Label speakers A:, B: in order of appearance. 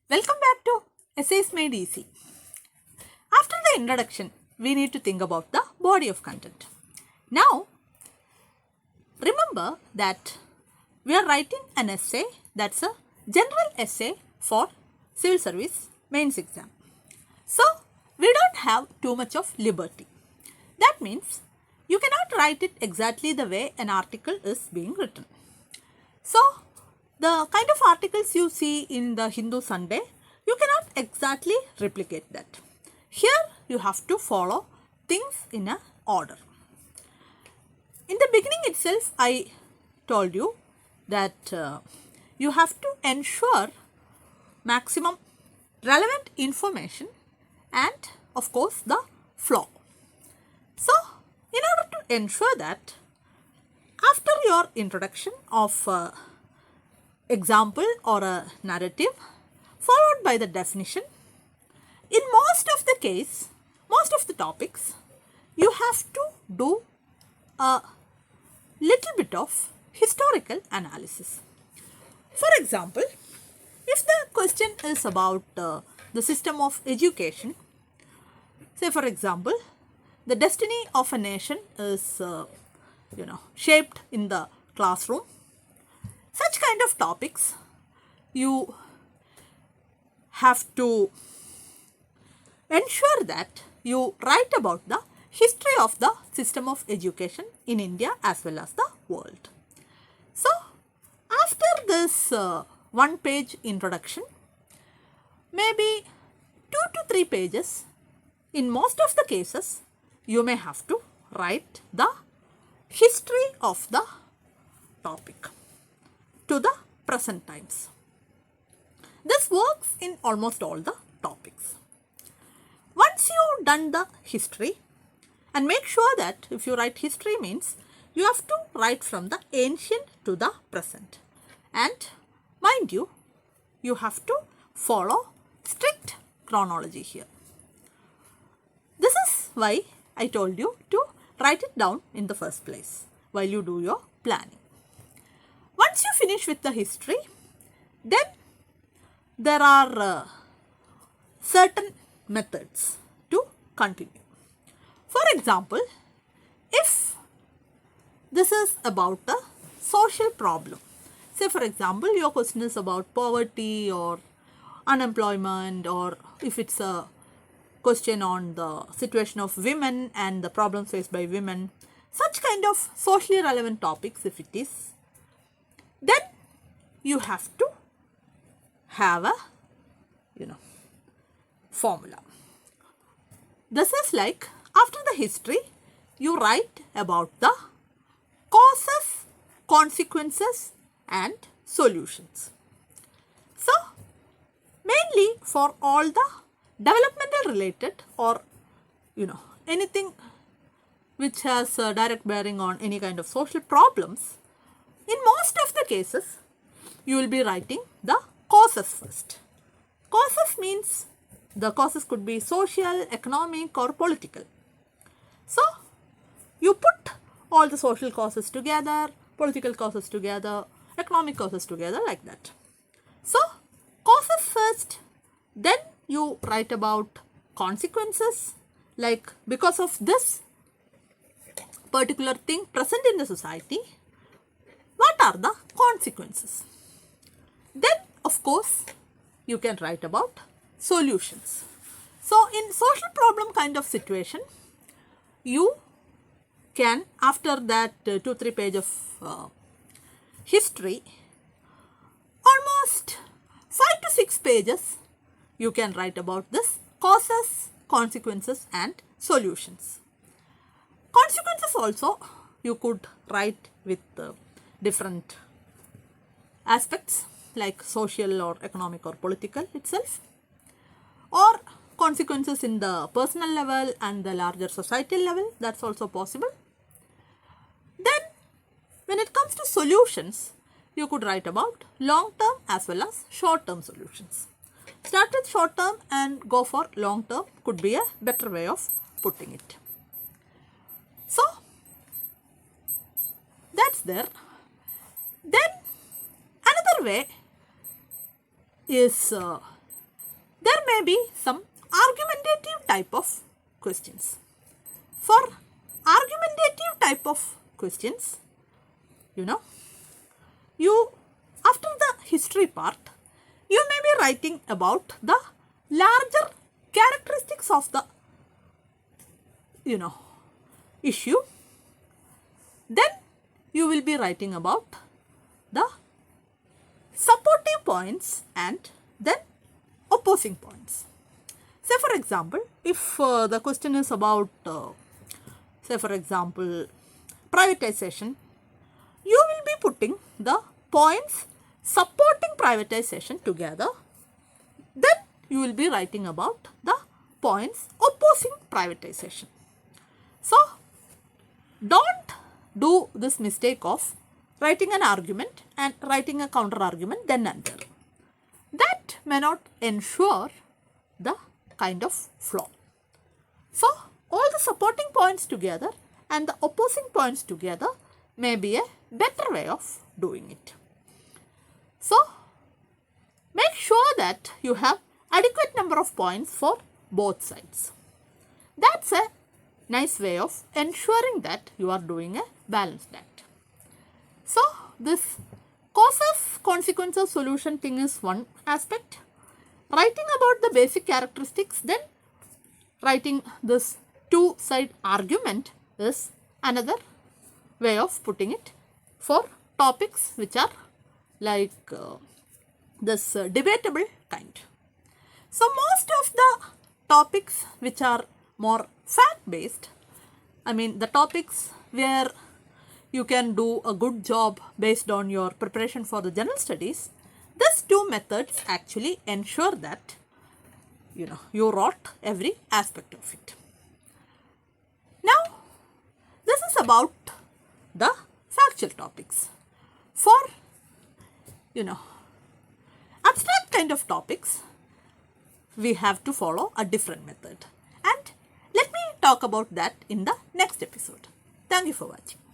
A: Welcome back to Essays Made Easy. After the introduction, we need to think about the body of content. Now, remember that we are writing an essay that's a general essay for civil service mains exam. So, we don't have too much of liberty. That means you cannot write it exactly the way an article is being written. So, the kind of articles you see in the Hindu Sunday, you cannot exactly replicate that. Here, you have to follow things in an order. In the beginning itself, I told you that you have to ensure maximum relevant information and of course the flow. So, in order to ensure that, after your introduction of example or a narrative followed by the definition, in most of the topics, you have to do a little bit of historical analysis. For example, if the question is about the system of education, say for example, the destiny of a nation is shaped in the classroom. Such kind of topics you have to ensure that you write about the history of the system of education in India as well as the world. So, after this one page introduction, maybe 2 to 3 pages, in most of the cases, you may have to write the history of the topic to the present times. This works in almost all the topics. Once you've done the history, and make sure that if you write history means you have to write from the ancient to the present. And mind you, you have to follow strict chronology here. This is why I told you to write it down in the first place while you do your planning. Once you finish with the history, then there are certain methods to continue. For example, if this is about a social problem, say for example, your question is about poverty or unemployment, or if it's a question on the situation of women and the problems faced by women, such kind of socially relevant topics, if it is, then you have to have a formula. This is like, after the history, you write about the causes, consequences and solutions. So, mainly for all the developmental related or anything which has a direct bearing on any kind of social problems, in most of the cases, you will be writing the causes first. Causes means the causes could be social, economic or political. So, you put all the social causes together, political causes together, economic causes together, like that. So, causes first, then you write about consequences, like because of this particular thing present in the society, what are the consequences? Then, of course, you can write about solutions. So, in social problem kind of situation, you can, after that 2-3 page of history, almost 5 to 6 pages, you can write about this causes, consequences and solutions. Consequences also you could write with different aspects like social or economic or political itself, or consequences in the personal level and the larger societal level, that's also possible. Then when it comes to solutions, you could write about long term as well as short term solutions. Start with short term and go for long term could be a better way of putting it. So, that's there. Then another way is there may be some argumentative type of questions. For argumentative type of questions, you after the history part, you may be writing about the larger characteristics of the issue. Then you will be writing about the supportive points and then opposing points. Say for example, if the question is about say for example privatization, you will be putting the points supporting privatization together. Then you will be writing about the points opposing privatization. So don't do this mistake of writing an argument and writing a counter argument then and there. That may not ensure the kind of flow. So all the supporting points together and the opposing points together may be a better way of doing it. So make sure that you have adequate number of points for both sides. That's a nice way of ensuring that you are doing a balanced act. So this causes consequences solution thing is one aspect. Writing about the basic characteristics, then writing this two-side argument is another way of putting it for topics which are like this debatable kind. So most of the topics which are more fact-based, the topics where you can do a good job based on your preparation for the general studies, these two methods actually ensure that you wrote every aspect of it. Now this is about the factual topics. For abstract kind of topics, we have to follow a different method, and let me talk about that in the next episode. Thank you for watching.